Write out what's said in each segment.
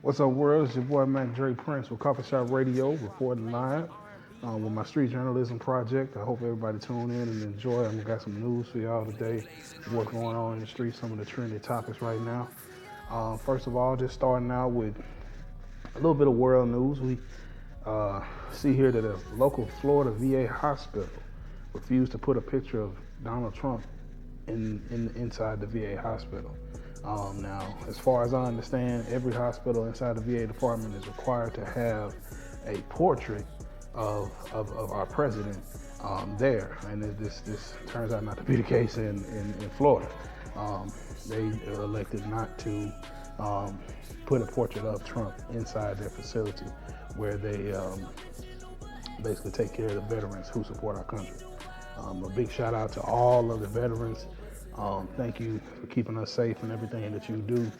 What's up, world? It's your boy Mac Dre Prince with Coughfee Shoppe Radio, reporting live with my street journalism project. I hope everybody tune in and enjoy. I'm got some news for y'all today. What's going on in the street? Some of the trendy topics right now. First of all, just starting out with a little bit of world news. We see here that a local Florida VA hospital refused to put a picture of Donald Trump inside the VA hospital. Now, as far as I understand, every hospital inside the VA department is required to have a portrait of our president there, and this turns out not to be the case in Florida. They elected not to put a portrait of Trump inside their facility where they basically take care of the veterans who support our country. A big shout out to all of the veterans. Thank you for keeping us safe and everything that you do.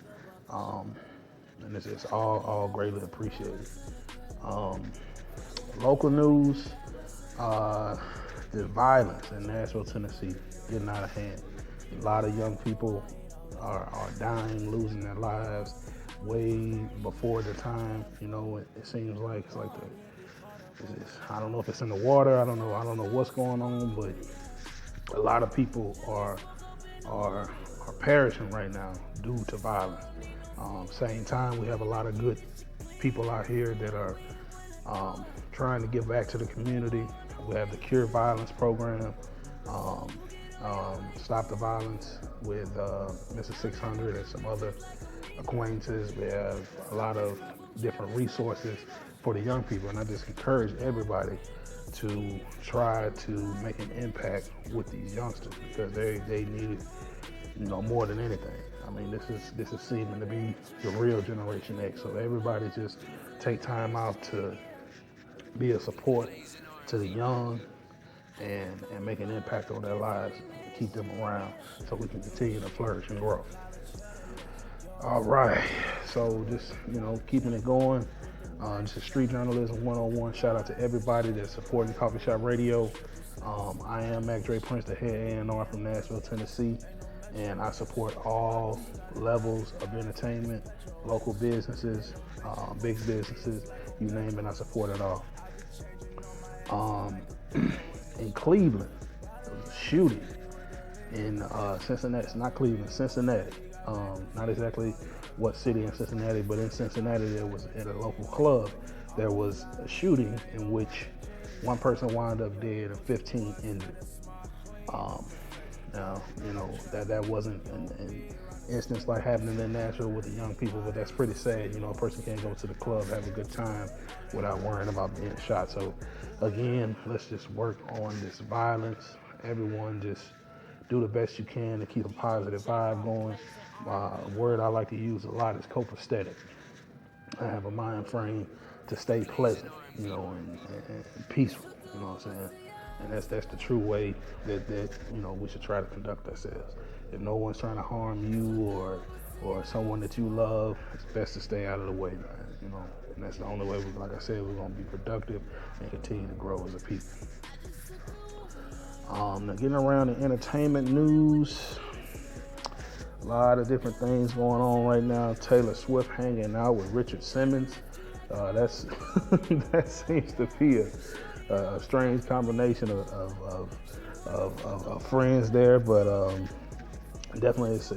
And it's all greatly appreciated. Local news, the violence in Nashville, Tennessee, getting out of hand. A lot of young people are dying, losing their lives way before the time. You know, it seems like I don't know if it's in the water. I don't know what's going on, but a lot of people are perishing right now due to violence. Same time, we have a lot of good people out here that are trying to give back to the community. We have the Cure Violence program, Stop the Violence with Mr. 600 and some other acquaintances. We have a lot of different resources for the young people, and I just encourage everybody to try to make an impact with these youngsters because they need it, more than anything. I mean, this is seeming to be the real Generation X. So everybody just take time out to be a support to the young and make an impact on their lives, keep them around so we can continue to flourish and grow. All right, so just keeping it going. This is Street Journalism 101. Shout out to everybody that's supporting Coughfee Shoppe Radio. I am Mac Dre Prince, the head A&R from Nashville, Tennessee, and I support all levels of entertainment, local businesses, big businesses, you name it, I support it all. In Cleveland, there was a shooting in Cincinnati, not Cleveland, Cincinnati. Not exactly what city in Cincinnati, but in Cincinnati there was at a local club, there was a shooting in which one person wound up dead and 15 injured. Now, that wasn't an instance like happening in Nashville with the young people, but that's pretty sad. A person can't go to the club, have a good time without worrying about being shot. So again, let's just work on this violence. Everyone just do the best you can to keep a positive vibe going. A word I like to use a lot is copacetic. I have a mind frame to stay pleasant, and peaceful, you know what I'm saying? And that's the true way that we should try to conduct ourselves. If no one's trying to harm you or someone that you love, it's best to stay out of the way, man, And that's the only way, like I said, we're gonna be productive and continue to grow as a people. Now getting around the entertainment news, a lot of different things going on right now. Taylor Swift hanging out with Richard Simmons. That seems to be a strange combination of friends there, but definitely it's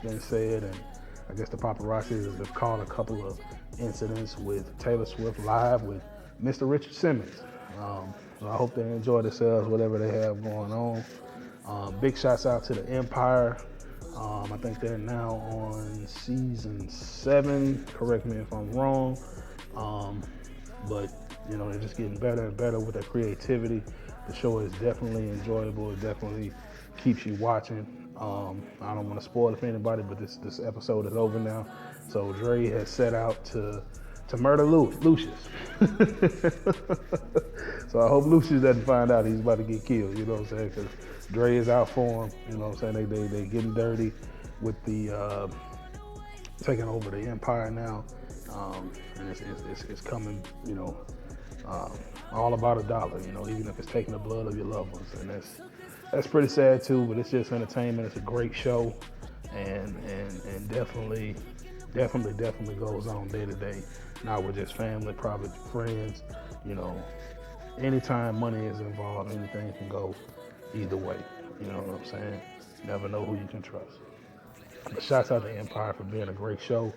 been said, and I guess the paparazzi have caught a couple of incidents with Taylor Swift live with Mr. Richard Simmons. So I hope they enjoy themselves, whatever they have going on. Big shouts out to the Empire. I think they're now on season 7. Correct me if I'm wrong. But they're just getting better and better with their creativity. The show is definitely enjoyable. It definitely keeps you watching. I don't want to spoil it for anybody, but this episode is over now. So Dre has set out to murder Lucius. So I hope Lucius doesn't find out he's about to get killed, you know what I'm saying? Because Dre is out for him, you know what I'm saying? They getting dirty with the taking over the Empire now. And it's coming, all about a dollar, even if it's taking the blood of your loved ones. And that's pretty sad too, but it's just entertainment. It's a great show, and definitely definitely goes on day to day. Not with just family, probably friends. You know, anytime money is involved, anything can go either way. You know what I'm saying? Never know who you can trust. But shouts out to Empire for being a great show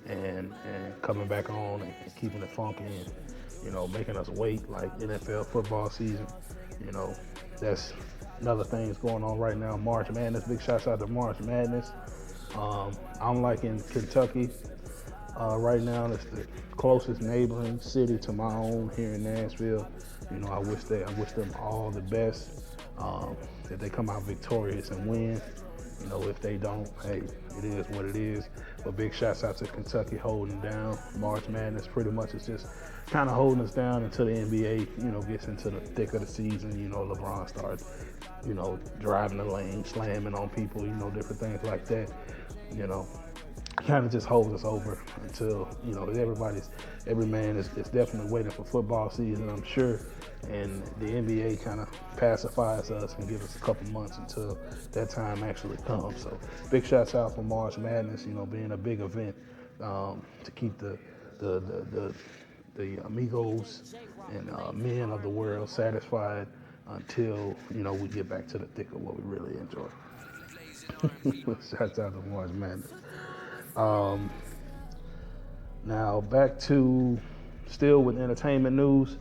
and coming back on and keeping it funky and, you know, making us wait like NFL football season. You know, that's another thing that's going on right now. March Madness, big shouts out to March Madness. I'm like in Kentucky right now. It's the closest neighboring city to my own here in Nashville. You know, I wish them all the best. That they come out victorious and win. You know, if they don't, hey, it is what it is. But big shouts out to Kentucky holding down. March Madness pretty much is just kind of holding us down until the NBA, you know, gets into the thick of the season. You know, LeBron starts, you know, driving the lane, slamming on people, you know, different things like that. You know, kind of just holds us over until, you know, every man is definitely waiting for football season, I'm sure. And the NBA kind of pacifies us and gives us a couple months until that time actually comes. So big shouts out for March Madness, you know, being a big event to keep the amigos and men of the world satisfied until, you know, we get back to the thick of what we really enjoy. Shouts out to March Madness. Now back to still with entertainment news.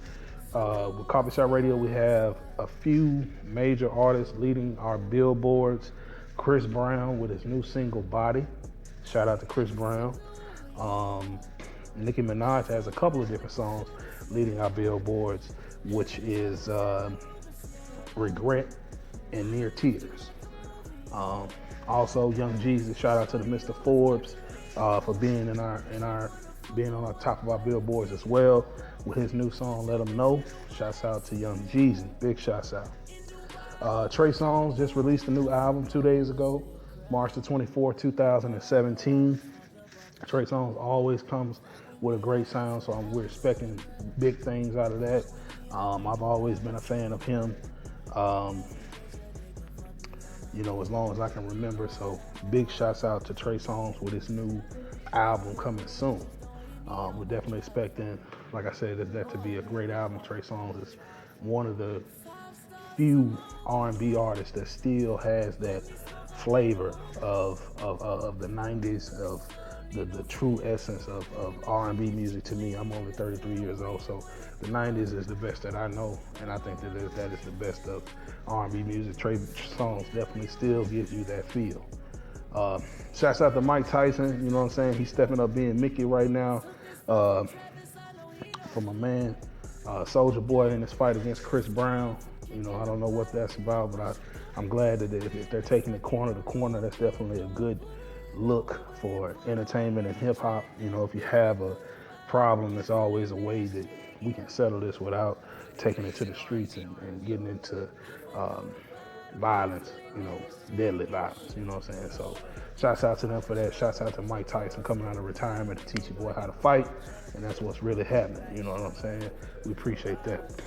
With Coughfee Shoppe Radio, we have a few major artists leading our billboards. Chris Brown with his new single Body. Shout out to Chris Brown. Nicki Minaj has a couple of different songs leading our billboards, which is Regret and Near Tears. Also, Young Jesus, shout out to the Mr. Forbes for being being on the top of our billboards as well with his new song Let 'Em Know. Shouts out to Young Jeezy, big shouts out. Trey Songz just released a new album 2 days ago, March the 24th, 2017. Trey Songz always comes with a great sound, so we're expecting big things out of that. I've always been a fan of him. You know, as long as I can remember. So big shouts out to Trey Songz with his new album coming soon. We're definitely expecting, like I said, that to be a great album. Trey Songz is one of the few R&B artists that still has that flavor of the 90s, of the true essence of R&B music to me. I'm only 33 years old, so the 90s is the best that I know, and I think that is the best of R&B music. Trey Songz definitely still gives you that feel. Shouts out to Mike Tyson, you know what I'm saying? He's stepping up being Mickey right now. For my man, Soulja Boy in his fight against Chris Brown. You know, I don't know what that's about, but I'm glad that if they're taking it corner to corner, that's definitely a good look for entertainment and hip hop. You know, if you have a problem, there's always a way that we can settle this without taking it to the streets and getting into violence, you know, deadly violence, you know what I'm saying? So shouts out to them for that. Shouts out to Mike Tyson coming out of retirement to teach your boy how to fight, and that's what's really happening, you know what I'm saying? We appreciate that.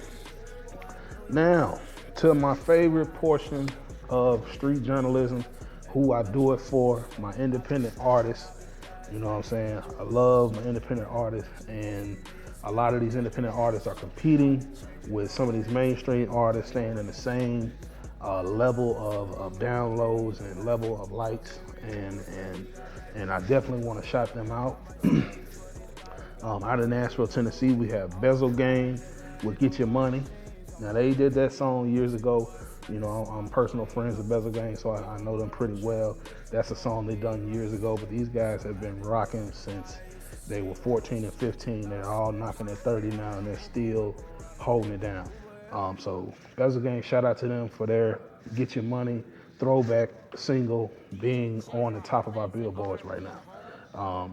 Now, to my favorite portion of street journalism, who I do it for, my independent artists. You know what I'm saying? I love my independent artists, and a lot of these independent artists are competing with some of these mainstream artists, staying in the same level of downloads and level of likes, and I definitely want to shout them out. Out of Nashville, Tennessee, we have Bezel Gang with Get Your Money. Now, they did that song years ago. You know, I'm personal friends with Bezel Gang, so I know them pretty well. That's a song they done years ago, but these guys have been rocking since they were 14 and 15. They're all knocking at 30 now, and they're still holding it down. So Bezel Gang, shout out to them for their Get Your Money throwback single being on the top of our billboards right now.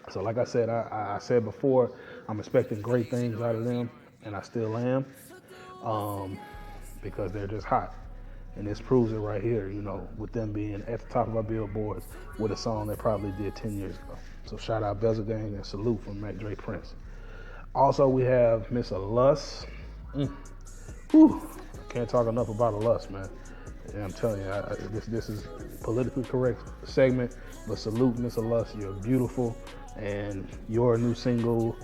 So like I said, I said before, I'm expecting great things out of them, and I still am. Because they're just hot. And this proves it right here, you know, with them being at the top of our billboards with a song they probably did 10 years ago. So shout out Bezel Gang and salute from Mac Dre Prince. Also, we have Miss Lust. Can't talk enough about Lust, man. And I'm telling you, this is politically correct segment, but salute Miss Alus. You're beautiful, and your new single,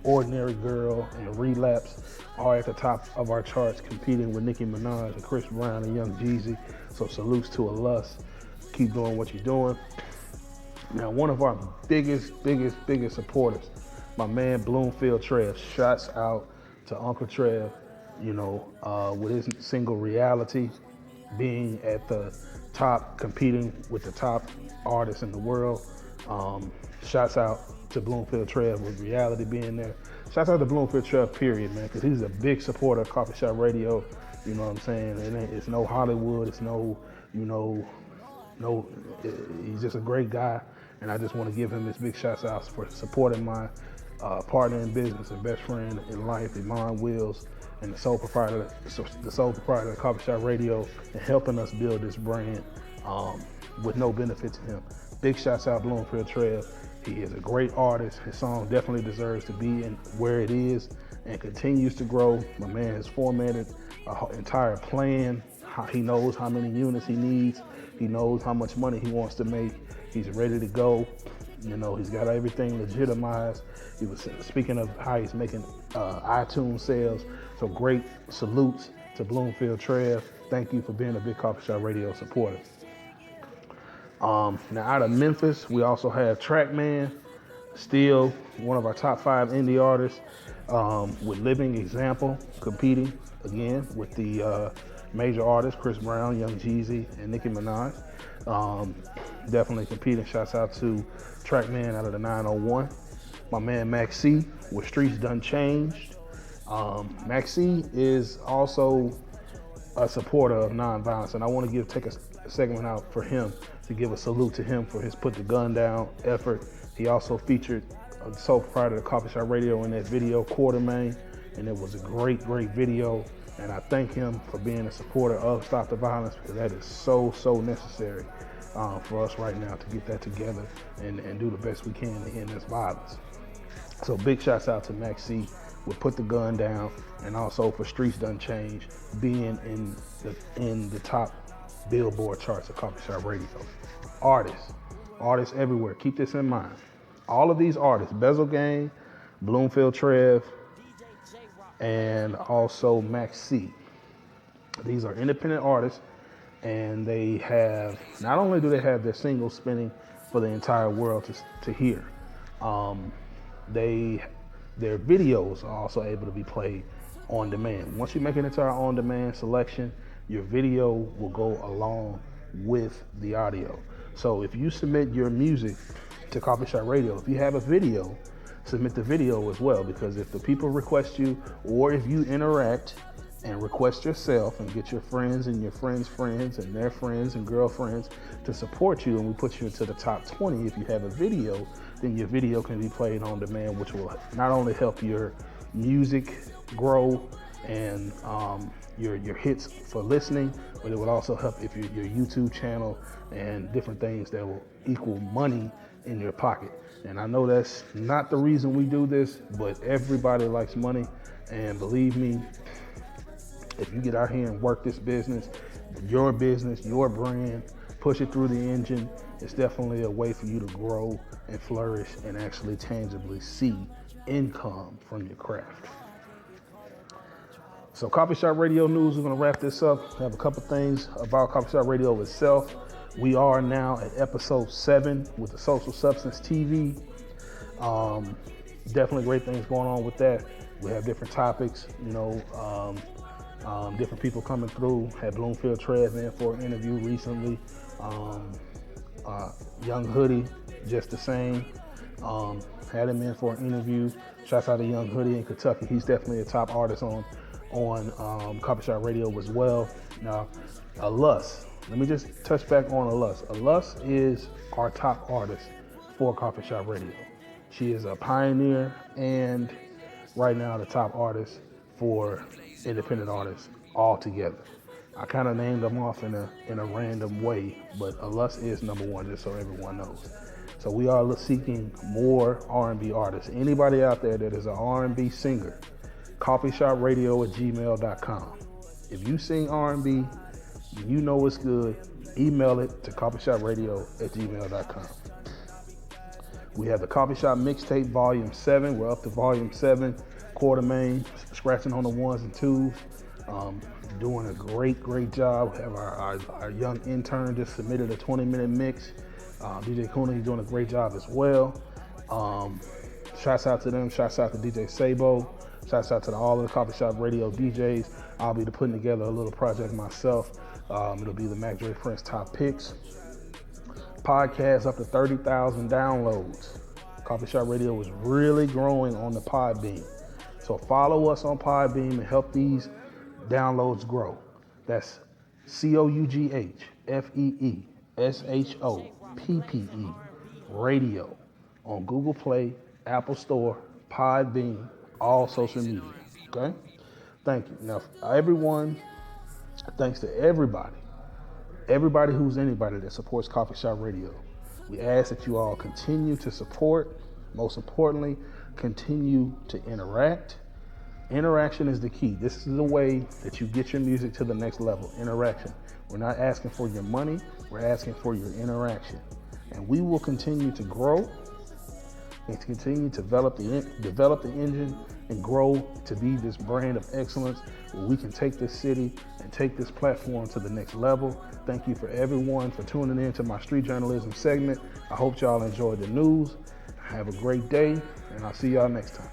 Ordinary Girl and Relapse, are at the top of our charts, competing with Nicki Minaj and Chris Brown and Young Jeezy. So salutes to Alus. Keep doing what you're doing. Now, one of our biggest supporters, my man Bloomfield Trev. Shouts out to Uncle Trev, with his single Reality being at the top, competing with the top artists in the world. Shouts out to Bloomfield Trev with Reality being there. Shouts out to Bloomfield Trev, period, man, because he's a big supporter of Coffee Shop Radio. You know what I'm saying? And it's no Hollywood, it's no, he's just a great guy. And I just want to give him this big shout out for supporting my partner in business and best friend in life, Iman Wills, and the sole proprietor of Coffee Shop Radio, and helping us build this brand with no benefit to him. Big shouts out Bloomfield Trev. He is a great artist. His song definitely deserves to be in where it is and continues to grow. My man has formatted an entire plan. He knows how many units he needs. He knows how much money he wants to make. He's ready to go. He's got everything legitimized. He was speaking of how he's making iTunes sales. So great salutes to Bloomfield Trev. Thank you for being a big Coffee Shop Radio supporter. Now out of Memphis, we also have Trackman, still one of our top 5 indie artists, with Living Example, competing again with the major artists, Chris Brown, Young Jeezy, and Nicki Minaj. Definitely competing. Shouts out to Trackman out of the 901. My man Max C with Streets Done Changed. Max C is also a supporter of nonviolence, and I want to take a segment out for him to give a salute to him for his Put the Gun Down effort. He also featured a sole proprietor of Coffee Shop Radio in that video, Quartermain, and it was a great video. And I thank him for being a supporter of Stop the Violence, because that is so necessary for us right now to get that together and do the best we can to end this violence. So big shouts out to Max C with Put the Gun Down, and also for Streets Done Changed being in the top Billboard charts of Coffee Shop Radio. Artists everywhere. Keep this in mind. All of these artists, Bezel Gang, Bloomfield Trev, and also Max C. These are independent artists, and they have, not only do they have their singles spinning for the entire world to hear, their videos are also able to be played on demand. Once you make it into our on-demand selection, your video will go along with the audio. So if you submit your music to Coffee Shop Radio, if you have a video, submit the video as well, because if the people request you, or if you interact and request yourself and get your friends and your friends' friends and their friends and girlfriends to support you, and we put you into the top 20, if you have a video, then your video can be played on demand, which will not only help your music grow and your hits for listening, but it will also help if your YouTube channel and different things that will equal money in your pocket. And I know that's not the reason we do this, but everybody likes money. And believe me, if you get out here and work this business, your brand, push it through the engine, it's definitely a way for you to grow and flourish and actually tangibly see income from your craft. So Coffee Shop Radio news, we're gonna wrap this up. I have a couple things about Coffee Shop Radio itself. We are now at episode 7 with the Social Substance TV. Definitely great things going on with that. We have different topics, different people coming through. Had Bloomfield Trev in for an interview recently. Young Hoodie, just the same. Had him in for an interview. Shouts out to Young Hoodie in Kentucky. He's definitely a top artist on Coffee Shop Radio as well. Now, Alus. Let me just touch back on Alus. Alus is our top artist for Coffee Shop Radio. She is a pioneer and right now the top artist for independent artists altogether. I kind of named them off in a random way, but Alus is number one, just so everyone knows. So we are seeking more R&B artists. Anybody out there that is an R&B singer, coffeeshopradio@gmail.com. If you sing R&B, You know it's good. Email it to coffeeshopradio@gmail.com. We have the Coffee Shop Mixtape Volume 7. We're up to Volume 7, Quartermain, scratching on the ones and twos. Doing a great job. We have our young intern just submitted a 20-minute mix. DJ Kuna, he's doing a great job as well. Shouts out to them. Shouts out to DJ Sabo. Shouts out to all of the Coffee Shop Radio DJs. I'll be putting together a little project myself. It'll be the Mac Dre Prince Top Picks. Podcast up to 30,000 downloads. Coffee Shop Radio is really growing on the Podbean. So follow us on Podbean and help these downloads grow. That's COUGHFEESHOPPE Radio on Google Play, Apple Store, Podbean, all social media. Okay? Thank you. Now, everyone, thanks to everybody who's anybody that supports Coffee Shop Radio. We ask that you all continue to support. Most importantly, continue to interact. Interaction is the key. This is the way that you get your music to the next level. Interaction. We're not asking for your money. We're asking for your interaction. And we will continue to grow and to continue to develop the engine and grow to be this brand of excellence where we can take this city and take this platform to the next level. Thank you for everyone for tuning in to my street journalism segment. I hope y'all enjoyed the news. Have a great day, and I'll see y'all next time.